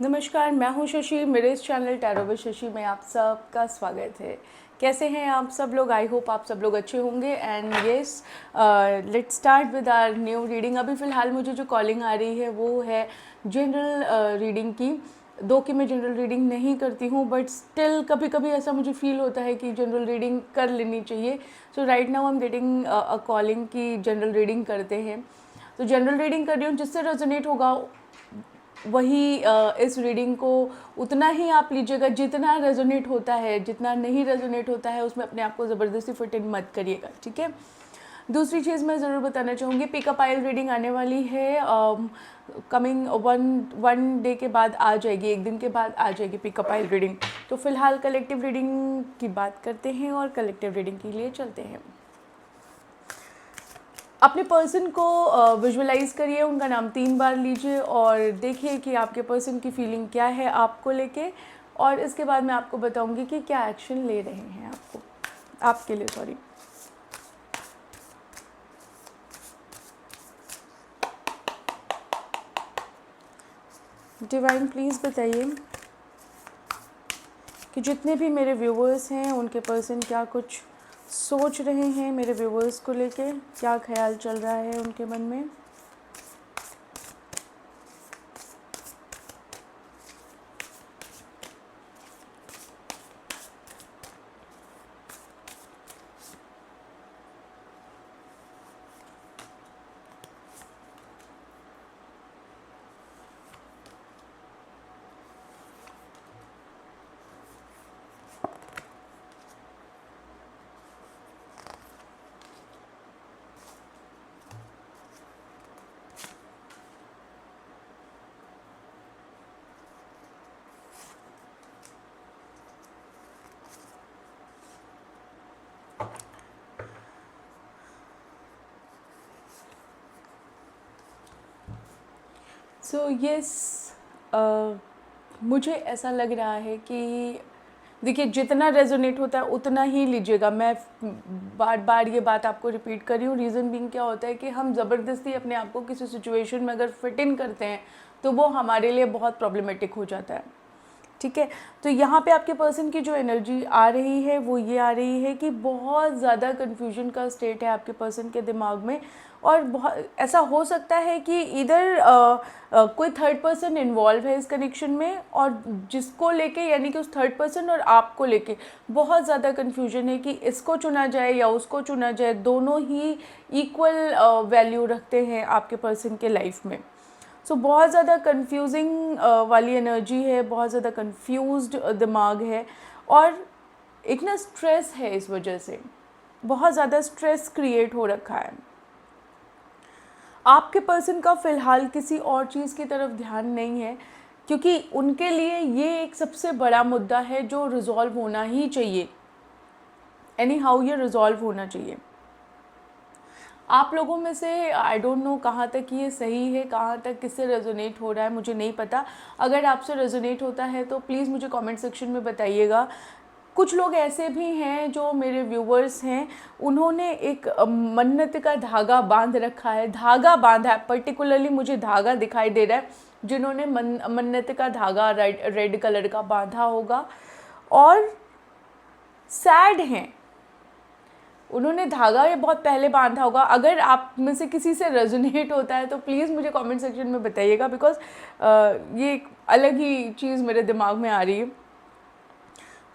नमस्कार, मैं हूं शशि। मेरे इस चैनल टैरो विद शशि में आप सबका स्वागत है। कैसे हैं आप सब लोग? आई होप आप सब लोग अच्छे होंगे। And yes, let's start with our new reading. अभी फ़िलहाल मुझे जो कॉलिंग आ रही है वो है जनरल रीडिंग की। दो कि मैं जनरल रीडिंग नहीं करती हूँ, बट स्टिल कभी कभी ऐसा मुझे फील होता है कि जनरल रीडिंग कर लेनी चाहिए। So right now I am getting a calling की जनरल रीडिंग करते हैं। तो जनरल रीडिंग कर रही हूँ, जिससे रेजोनेट होगा वही इस रीडिंग को उतना ही आप लीजिएगा जितना रेजोनेट होता है। जितना नहीं रेजोनेट होता है उसमें अपने आप को ज़बरदस्ती फिट इन मत करिएगा, ठीक है। दूसरी चीज़ मैं ज़रूर बताना चाहूँगी, पिकअप आइल रीडिंग आने वाली है। कमिंग वन डे के बाद आ जाएगी, एक दिन के बाद आ जाएगी पिकअप आइल रीडिंग। तो फिलहाल कलेक्टिव रीडिंग की बात करते हैं और कलेक्टिव रीडिंग के लिए चलते हैं। अपने पर्सन को विजुअलाइज करिए, उनका नाम 3 बार लीजिए और देखिए कि आपके पर्सन की फीलिंग क्या है आपको लेके। और इसके बाद मैं आपको बताऊंगी कि क्या एक्शन ले रहे हैं आपके लिए। सॉरी। डिवाइन प्लीज़ बताइए कि जितने भी मेरे व्यूवर्स हैं उनके पर्सन क्या कुछ सोच रहे हैं मेरे व्यूवर्स को लेके, क्या ख्याल चल रहा है उनके मन में। सो यस, मुझे ऐसा लग रहा है कि देखिए, जितना रेजोनेट होता है उतना ही लीजिएगा। मैं बार बार ये बात आपको रिपीट कर रही हूँ। रीज़न बीइंग क्या होता है कि हम ज़बरदस्ती अपने आप को किसी सिचुएशन में अगर फिट इन करते हैं तो वो हमारे लिए बहुत प्रॉब्लमेटिक हो जाता है, ठीक है। तो यहाँ पे आपके पर्सन की जो एनर्जी आ रही है वो ये आ रही है कि बहुत ज़्यादा कन्फ्यूजन का स्टेट है आपके पर्सन के दिमाग में। और बहुत ऐसा हो सकता है कि इधर कोई थर्ड पर्सन इन्वॉल्व है इस कनेक्शन में, और जिसको लेके यानी कि उस थर्ड पर्सन और आपको लेके बहुत ज़्यादा कन्फ्यूजन है कि इसको चुना जाए या उसको चुना जाए। दोनों ही इक्वल वैल्यू रखते हैं आपके पर्सन के लाइफ में। सो बहुत ज़्यादा कन्फ्यूजिंग वाली एनर्जी है, बहुत ज़्यादा कन्फ्यूज्ड दिमाग है। और एक ना स्ट्रेस है, इस वजह से बहुत ज़्यादा स्ट्रेस क्रिएट हो रखा है। आपके पर्सन का फ़िलहाल किसी और चीज़ की तरफ ध्यान नहीं है, क्योंकि उनके लिए ये एक सबसे बड़ा मुद्दा है जो रिज़ॉल्व होना ही चाहिए। एनी हाउ ये रिज़ॉल्व होना चाहिए। आप लोगों में से आई डोंट नो कहाँ तक ये सही है, कहाँ तक किससे रेजोनेट हो रहा है, मुझे नहीं पता। अगर आपसे रेजोनेट होता है तो प्लीज़ मुझे कमेंट सेक्शन में बताइएगा। कुछ लोग ऐसे भी हैं जो मेरे व्यूवर्स हैं, उन्होंने एक मन्नत का धागा बांध रखा है, धागा बांधा है। पर्टिकुलरली मुझे धागा दिखाई दे रहा है, जिन्होंने मन्नत का धागा रेड कलर का बांधा होगा और सैड हैं। उन्होंने धागा ये बहुत पहले बांधा होगा। अगर आप में से किसी से रेजोनेट होता है तो प्लीज़ मुझे कमेंट सेक्शन में बताइएगा, बिकॉज ये एक अलग ही चीज़ मेरे दिमाग में आ रही है।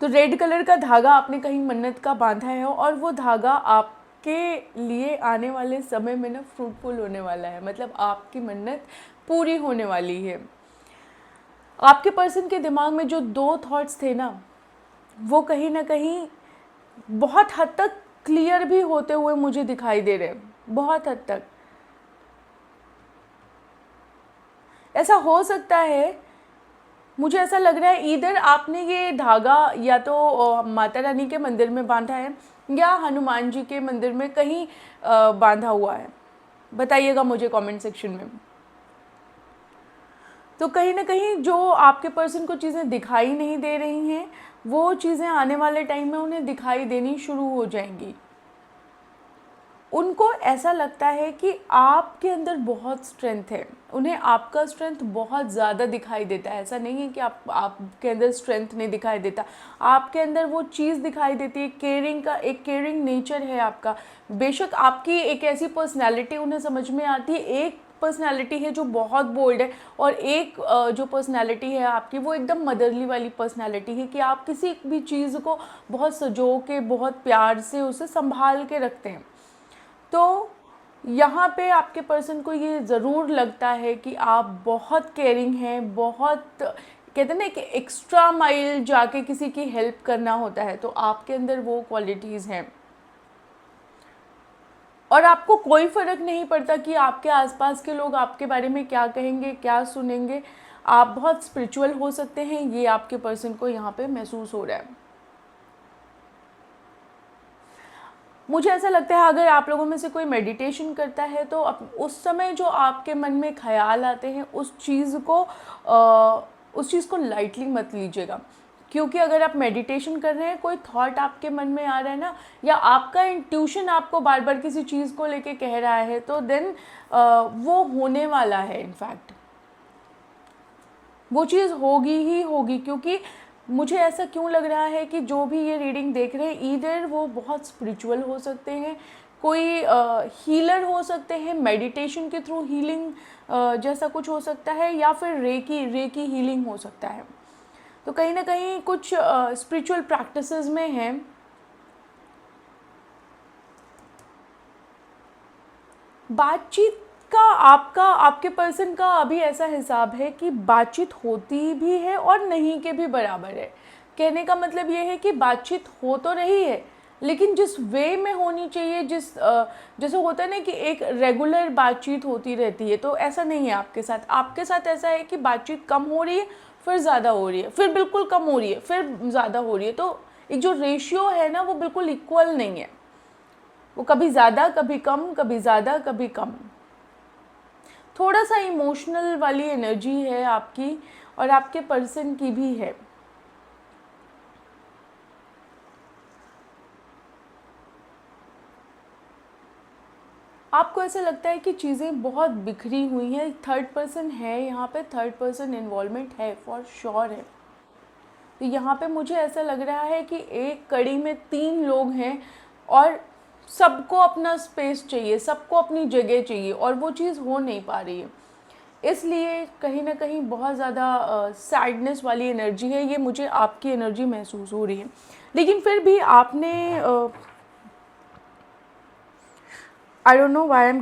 तो रेड कलर का धागा आपने कहीं मन्नत का बांधा है और वो धागा आपके लिए आने वाले समय में ना फ्रूटफुल होने वाला है, मतलब आपकी मन्नत पूरी होने वाली है। आपके पर्सन के दिमाग में जो 2 थॉट्स थे ना, वो कहीं ना कहीं बहुत हद तक क्लियर भी होते हुए मुझे दिखाई दे रहे हैं, बहुत हद तक। ऐसा हो सकता है, मुझे ऐसा लग रहा है इधर आपने ये धागा या तो माता रानी के मंदिर में बांधा है या हनुमान जी के मंदिर में कहीं बांधा हुआ है। बताइएगा मुझे कमेंट सेक्शन में। तो कहीं ना कहीं जो आपके पर्सन को चीज़ें दिखाई नहीं दे रही हैं, वो चीज़ें आने वाले टाइम में उन्हें दिखाई देनी शुरू हो जाएंगी। उनको ऐसा लगता है कि आपके अंदर बहुत स्ट्रेंथ है, उन्हें आपका स्ट्रेंथ बहुत ज़्यादा दिखाई देता है। ऐसा नहीं है कि आपके अंदर स्ट्रेंथ नहीं दिखाई देता, आपके अंदर वो चीज़ दिखाई देती है, केयरिंग का एक केयरिंग नेचर है आपका। बेशक आपकी एक ऐसी पर्सनैलिटी उन्हें समझ में आती है, एक पर्सनैलिटी है जो बहुत बोल्ड है, और एक जो पर्सनैलिटी है आपकी वो एकदम मदरली वाली पर्सनैलिटी है कि आप किसी भी चीज़ को बहुत सजो के, बहुत प्यार से उसे संभाल के रखते हैं। तो यहाँ पे आपके पर्सन को ये ज़रूर लगता है कि आप बहुत केयरिंग हैं, बहुत कहते हैं ना कि एक्स्ट्रा माइल जाके किसी की हेल्प करना होता है, तो आपके अंदर वो क्वालिटीज़ हैं। और आपको कोई फ़र्क नहीं पड़ता कि आपके आसपास के लोग आपके बारे में क्या कहेंगे, क्या सुनेंगे। आप बहुत स्पिरिचुअल हो सकते हैं, ये आपके पर्सन को यहाँ पे महसूस हो रहा है। मुझे ऐसा लगता है अगर आप लोगों में से कोई मेडिटेशन करता है तो उस समय जो आपके मन में ख्याल आते हैं उस चीज़ को लाइटली मत लीजिएगा, क्योंकि अगर आप मेडिटेशन कर रहे हैं, कोई थॉट आपके मन में आ रहा है ना, या आपका इंट्यूशन आपको बार बार किसी चीज़ को लेके कह रहा है, तो देन वो होने वाला है। इनफैक्ट वो चीज़ होगी ही होगी, क्योंकि मुझे ऐसा क्यों लग रहा है कि जो भी ये रीडिंग देख रहे हैं, ईदर वो बहुत स्पिरिचुअल हो सकते हैं, कोई हीलर हो सकते हैं, मेडिटेशन के थ्रू हीलिंग जैसा कुछ हो सकता है, या फिर रेकी हीलिंग हो सकता है। तो कहीं ना कहीं कुछ स्पिरिचुअल प्रैक्टिसेस में हैं। बातचीत का आपके पर्सन का अभी ऐसा हिसाब है कि बातचीत होती भी है और नहीं के भी बराबर है। कहने का मतलब ये है कि बातचीत हो तो रही है, लेकिन जिस वे में होनी चाहिए, जैसे होता है ना कि एक रेगुलर बातचीत होती रहती है, तो ऐसा नहीं है आपके साथ ऐसा है कि बातचीत कम हो रही है, फिर ज़्यादा हो रही है, फिर बिल्कुल कम हो रही है, फिर ज़्यादा हो रही है। तो एक जो रेशियो है ना, वो बिल्कुल इक्वल नहीं है, वो कभी ज़्यादा कभी कम, कभी ज़्यादा कभी कम। थोड़ा सा इमोशनल वाली एनर्जी है आपकी, और आपके पर्सन की भी है। आपको ऐसा लगता है कि चीज़ें बहुत बिखरी हुई हैं, थर्ड पर्सन है यहाँ पे, थर्ड पर्सन इन्वॉल्वमेंट है, फॉर श्योर है। तो यहाँ पे मुझे ऐसा लग रहा है कि एक कड़ी में 3 लोग हैं, और सबको अपना स्पेस चाहिए, सबको अपनी जगह चाहिए, और वो चीज़ हो नहीं पा रही है। इसलिए कहीं ना कहीं बहुत ज़्यादा सैडनेस वाली एनर्जी है, ये मुझे आपकी एनर्जी महसूस हो रही है। लेकिन फिर भी आपने I don't know why I am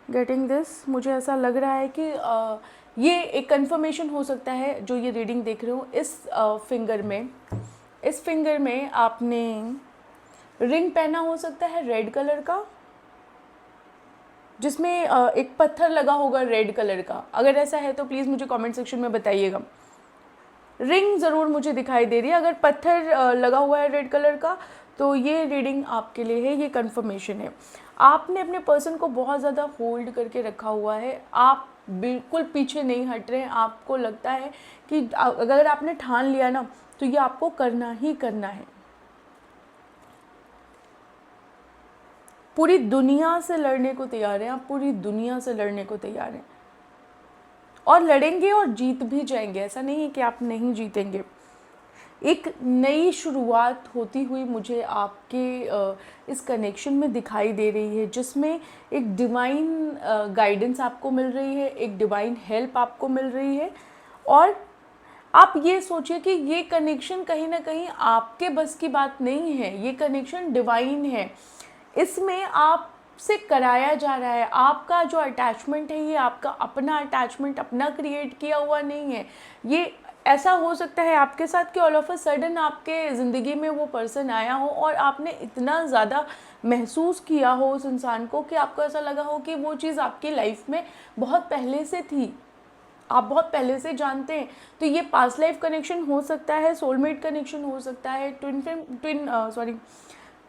getting this, मुझे ऐसा लग रहा है कि ये एक कंफर्मेशन हो सकता है जो ये रीडिंग देख रहे हो। इस फिंगर में आपने रिंग पहना हो सकता है रेड कलर का, जिसमें एक पत्थर लगा होगा रेड कलर का। अगर ऐसा है तो प्लीज़ मुझे कमेंट सेक्शन में बताइएगा। रिंग ज़रूर मुझे दिखाई दे रही है, अगर पत्थर लगा हुआ है रेड कलर का तो ये रीडिंग आपके लिए है, ये कंफर्मेशन है। आपने अपने पर्सन को बहुत ज़्यादा होल्ड करके रखा हुआ है, आप बिल्कुल पीछे नहीं हट रहे हैं। आपको लगता है कि अगर आपने ठान लिया ना, तो ये आपको करना ही करना है। पूरी दुनिया से लड़ने को तैयार हैं आप, पूरी दुनिया से लड़ने को तैयार हैं, और लड़ेंगे और जीत भी जाएंगे। ऐसा नहीं है कि आप नहीं जीतेंगे। एक नई शुरुआत होती हुई मुझे आपके इस कनेक्शन में दिखाई दे रही है, जिसमें एक डिवाइन गाइडेंस आपको मिल रही है, एक डिवाइन हेल्प आपको मिल रही है। और आप ये सोचिए कि ये कनेक्शन कहीं ना कहीं आपके बस की बात नहीं है, ये कनेक्शन डिवाइन है। इसमें आपसे कराया जा रहा है, आपका जो अटैचमेंट है ये आपका अपना अटैचमेंट, अपना क्रिएट किया हुआ नहीं है। ये ऐसा हो सकता है आपके साथ कि ऑल ऑफ अ सडन आपके ज़िंदगी में वो पर्सन आया हो, और आपने इतना ज़्यादा महसूस किया हो उस इंसान को कि आपको ऐसा लगा हो कि वो चीज़ आपकी लाइफ में बहुत पहले से थी, आप बहुत पहले से जानते हैं। तो ये पास्ट लाइफ कनेक्शन हो सकता है, सोलमेट कनेक्शन हो सकता है,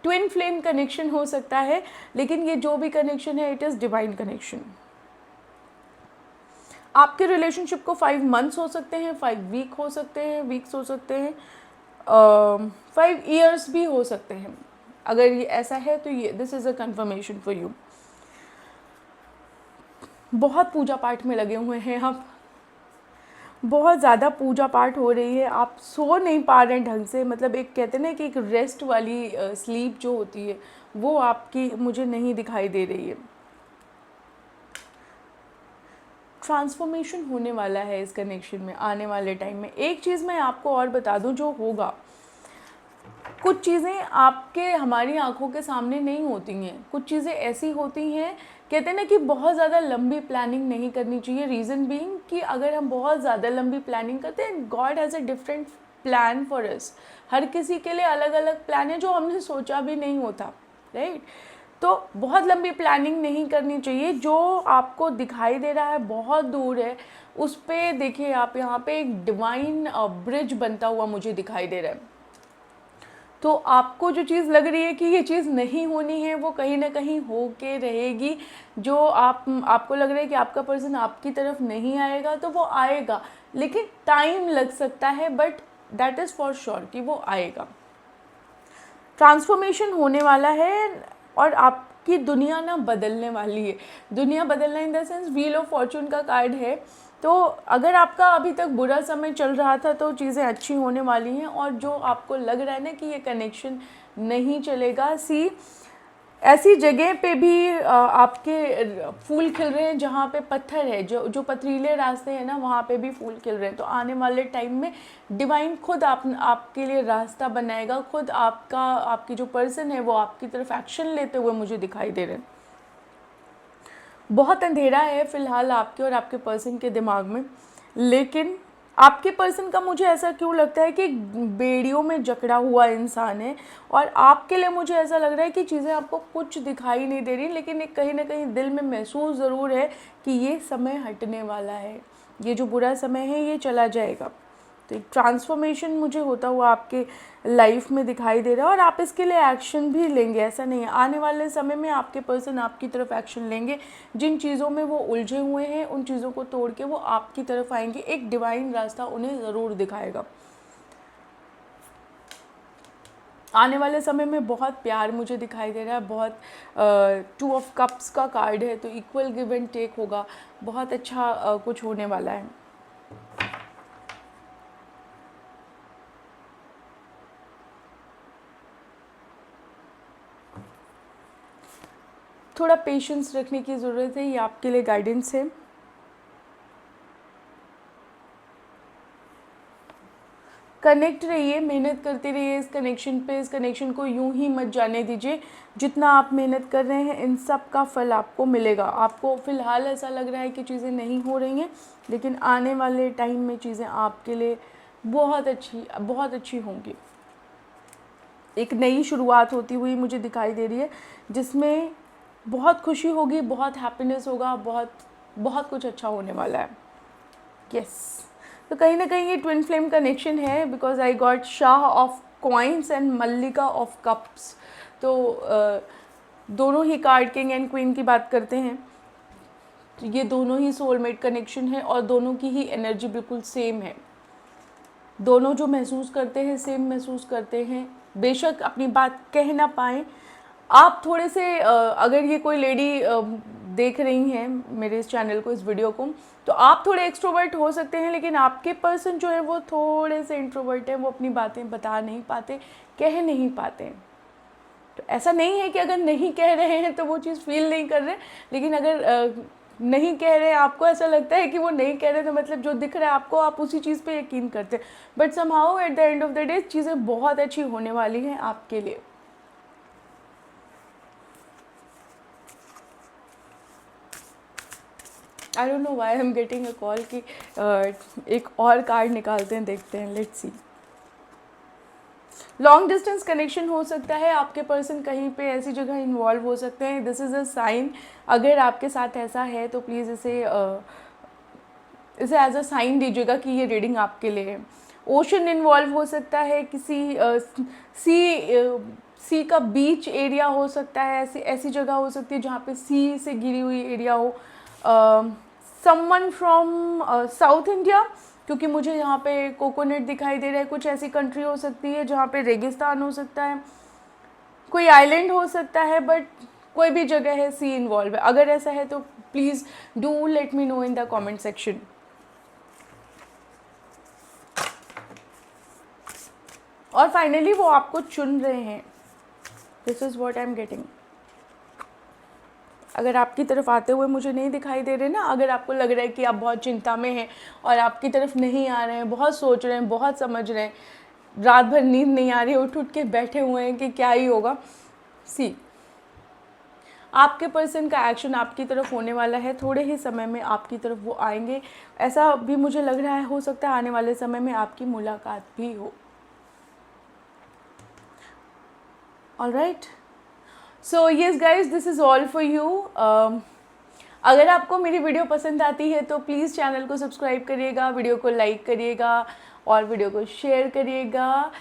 ट्विन फ्लेम कनेक्शन हो सकता है, लेकिन ये जो भी कनेक्शन है, इट इज़ डिवाइन कनेक्शन। आपके रिलेशनशिप को 5 मंथ्स हो सकते हैं, 5 वीक हो सकते हैं, 5 ईयर्स भी हो सकते हैं। अगर ये ऐसा है तो ये this is a conformation for you. बहुत पूजा पाठ में लगे हुए हैं आप, बहुत ज़्यादा पूजा पाठ हो रही है, आप सो नहीं पा रहे हैं ढंग से, मतलब एक कहते हैं ना कि एक रेस्ट वाली स्लीप जो होती है वो आपकी मुझे नहीं दिखाई दे रही है। ट्रांसफॉर्मेशन होने वाला है इस कनेक्शन में आने वाले टाइम में। एक चीज़ मैं आपको और बता दूं जो होगा, कुछ चीज़ें आपके हमारी आंखों के सामने नहीं होती हैं, कुछ चीज़ें ऐसी होती हैं, कहते हैं ना कि बहुत ज़्यादा लंबी प्लानिंग नहीं करनी चाहिए। रीज़न बीइंग कि अगर हम बहुत ज़्यादा लंबी प्लानिंग करते हैं, God has a different plan for us. हर किसी के लिए अलग अलग प्लान है जो हमने सोचा भी नहीं होता, राइट। तो बहुत लंबी प्लानिंग नहीं करनी चाहिए। जो आपको दिखाई दे रहा है बहुत दूर है, उस पर देखिए आप, यहाँ पे एक डिवाइन ब्रिज बनता हुआ मुझे दिखाई दे रहा है। तो आपको जो चीज़ लग रही है कि ये चीज़ नहीं होनी है, वो कहीं ना कहीं हो के रहेगी। जो आपको लग रहा है कि आपका पर्सन आपकी तरफ नहीं आएगा, तो वो आएगा, लेकिन टाइम लग सकता है, but that is for sure कि वो आएगा। ट्रांसफॉर्मेशन होने वाला है और आपकी दुनिया ना बदलने वाली है। दुनिया बदलना in the sense wheel of Fortune का कार्ड है। तो अगर आपका अभी तक बुरा समय चल रहा था तो चीज़ें अच्छी होने वाली हैं, और जो आपको लग रहा है ना कि ये कनेक्शन नहीं चलेगा, सी ऐसी जगह पे भी आपके फूल खिल रहे हैं जहाँ पे पत्थर है, जो पथरीले रास्ते हैं ना, वहाँ पे भी फूल खिल रहे हैं। तो आने वाले टाइम में डिवाइन खुद आपके लिए रास्ता बनाएगा, खुद आपकी जो पर्सन है वो आपकी तरफ एक्शन लेते हुए मुझे दिखाई दे रहे हैं। बहुत अंधेरा है फ़िलहाल आपके और आपके पर्सन के दिमाग में, लेकिन आपके पर्सन का मुझे ऐसा क्यों लगता है कि बेड़ियों में जकड़ा हुआ इंसान है, और आपके लिए मुझे ऐसा लग रहा है कि चीज़ें आपको कुछ दिखाई नहीं दे रही, लेकिन एक कहीं ना कहीं दिल में महसूस ज़रूर है कि ये समय हटने वाला है, ये जो बुरा समय है ये चला जाएगा। तो एक ट्रांसफॉर्मेशन मुझे होता हुआ आपके लाइफ में दिखाई दे रहा है, और आप इसके लिए एक्शन भी लेंगे, ऐसा नहीं है। आने वाले समय में आपके पर्सन आपकी तरफ एक्शन लेंगे। जिन चीज़ों में वो उलझे हुए हैं उन चीज़ों को तोड़ के वो आपकी तरफ आएंगे, एक डिवाइन रास्ता उन्हें ज़रूर दिखाएगा। आने वाले समय में बहुत प्यार मुझे दिखाई दे रहा है, बहुत 2 ऑफ कप्स का कार्ड है, तो इक्वल गिव एंड टेक होगा, बहुत अच्छा कुछ होने वाला है। थोड़ा पेशेंस रखने की ज़रूरत है, ये आपके लिए गाइडेंस है। कनेक्ट रहिए, मेहनत करते रहिए इस कनेक्शन पे, इस कनेक्शन को यूं ही मत जाने दीजिए। जितना आप मेहनत कर रहे हैं इन सब का फल आपको मिलेगा। आपको फ़िलहाल ऐसा लग रहा है कि चीज़ें नहीं हो रही हैं, लेकिन आने वाले टाइम में चीज़ें आपके लिए बहुत अच्छी होंगी। एक नई शुरुआत होती हुई मुझे दिखाई दे रही है, जिसमें बहुत खुशी होगी, बहुत हैप्पीनेस होगा, बहुत कुछ अच्छा होने वाला है। यस, तो कहीं ना कहीं ये ट्विन फ्लेम कनेक्शन है, because I got Shah of coins and Mallika of cups. तो दोनों ही कार्ड किंग एंड क्वीन की बात करते हैं, तो ये दोनों ही सोलमेट कनेक्शन है, और दोनों की ही एनर्जी बिल्कुल सेम है। दोनों जो महसूस करते हैं सेम महसूस करते हैं, बेशक अपनी बात कह ना पाएँ। आप थोड़े से अगर ये कोई लेडी देख रही हैं मेरे इस चैनल को, इस वीडियो को, तो आप थोड़े एक्सट्रोवर्ट हो सकते हैं, लेकिन आपके पर्सन जो है वो थोड़े से इंट्रोवर्ट हैं, वो अपनी बातें बता नहीं पाते, कह नहीं पाते। तो ऐसा नहीं है कि अगर नहीं कह रहे हैं तो वो चीज़ फील नहीं कर रहे, लेकिन अगर नहीं कह रहे हैं, आपको ऐसा लगता है कि वो नहीं कह रहे, तो मतलब जो दिख रहा है आपको, आप उसी चीज़ पे यकीन करते हैं। But somehow at the end of the day चीज़ें बहुत अच्छी होने वाली हैं आपके लिए। I don't know why I am getting a call कि एक और कार्ड निकालते हैं, देखते हैं, let's see. Long distance connection हो सकता है, आपके पर्सन कहीं पे ऐसी जगह इन्वॉल्व हो सकते हैं। This is a sign. अगर आपके साथ ऐसा है तो प्लीज़ इसे एज अ साइन दीजिएगा कि ये रीडिंग आपके लिए है। ओशन इन्वॉल्व हो सकता है, किसी सी का बीच एरिया हो सकता है, ऐसी जगह हो सकती है जहाँ पे सी से घिरी हुई एरिया हो। समवन फ्रॉम साउथ इंडिया, क्योंकि मुझे यहाँ पे कोकोनट दिखाई दे रहा है। कुछ ऐसी कंट्री हो सकती है जहाँ पे रेगिस्तान हो सकता है। कोई आइलैंड हो सकता है, बट कोई भी जगह है सी इन्वॉल्व है। अगर ऐसा है तो please do let me know in the comment section. और फाइनली वो आपको चुन रहे हैं, this is what I am getting. अगर आपकी तरफ आते हुए मुझे नहीं दिखाई दे रहे ना, अगर आपको लग रहा है कि आप बहुत चिंता में हैं और आपकी तरफ नहीं आ रहे हैं, बहुत सोच रहे हैं, बहुत समझ रहे हैं, रात भर नींद नहीं आ रही, उठ उठ के बैठे हुए हैं कि क्या ही होगा, सी आपके पर्सन का एक्शन आपकी तरफ होने वाला है। थोड़े ही समय में आपकी तरफ वो आएंगे। ऐसा भी मुझे लग रहा है, हो सकता है आने वाले समय में आपकी मुलाकात भी हो। Alright, so yes guys, this is all for you. अगर आपको मेरी वीडियो पसंद आती है तो प्लीज़ चैनल को सब्सक्राइब करिएगा, वीडियो को लाइक करिएगा और वीडियो को शेयर करिएगा।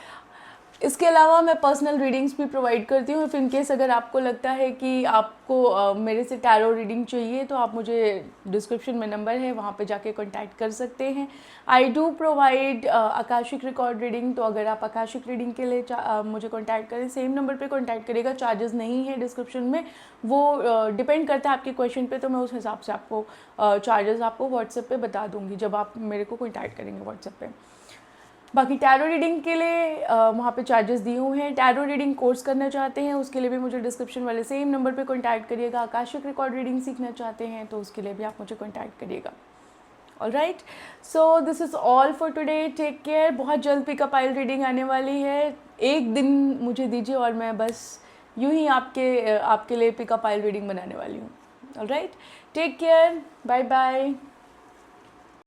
इसके अलावा मैं पर्सनल रीडिंग्स भी प्रोवाइड करती हूँ। इफ़ इन केस अगर आपको लगता है कि आपको मेरे से टैरो रीडिंग चाहिए तो आप मुझे डिस्क्रिप्शन में नंबर है, वहाँ पे जाके कांटेक्ट कर सकते हैं। I do provide Akashic record reading, तो अगर आप आकाशिक रीडिंग के लिए मुझे कांटेक्ट करें, सेम नंबर पे कांटेक्ट करिएगा। चार्जेस नहीं है डिस्क्रिप्शन में, वो डिपेंड करता है आपके क्वेश्चन पे, तो मैं उस हिसाब से आपको चार्जेस आपको व्हाट्सएप पे बता दूँगी जब आप मेरे को कांटेक्ट करेंगे व्हाट्सएप पे। बाकी टैरो रीडिंग के लिए वहाँ पे चार्जेस दिए हुए हैं। टैरो रीडिंग कोर्स करना चाहते हैं उसके लिए भी मुझे डिस्क्रिप्शन वाले सेम नंबर पे कांटेक्ट करिएगा। आकाशिक रिकॉर्ड रीडिंग सीखना चाहते हैं तो उसके लिए भी आप मुझे कांटेक्ट करिएगा। Alright, so this is all for today, take care. बहुत जल्द पिकअप आइल रीडिंग आने वाली है, एक दिन मुझे दीजिए और मैं बस यूँ ही आपके लिए पिकअप आइल रीडिंग बनाने वाली हूँ। Alright, take care, bye bye.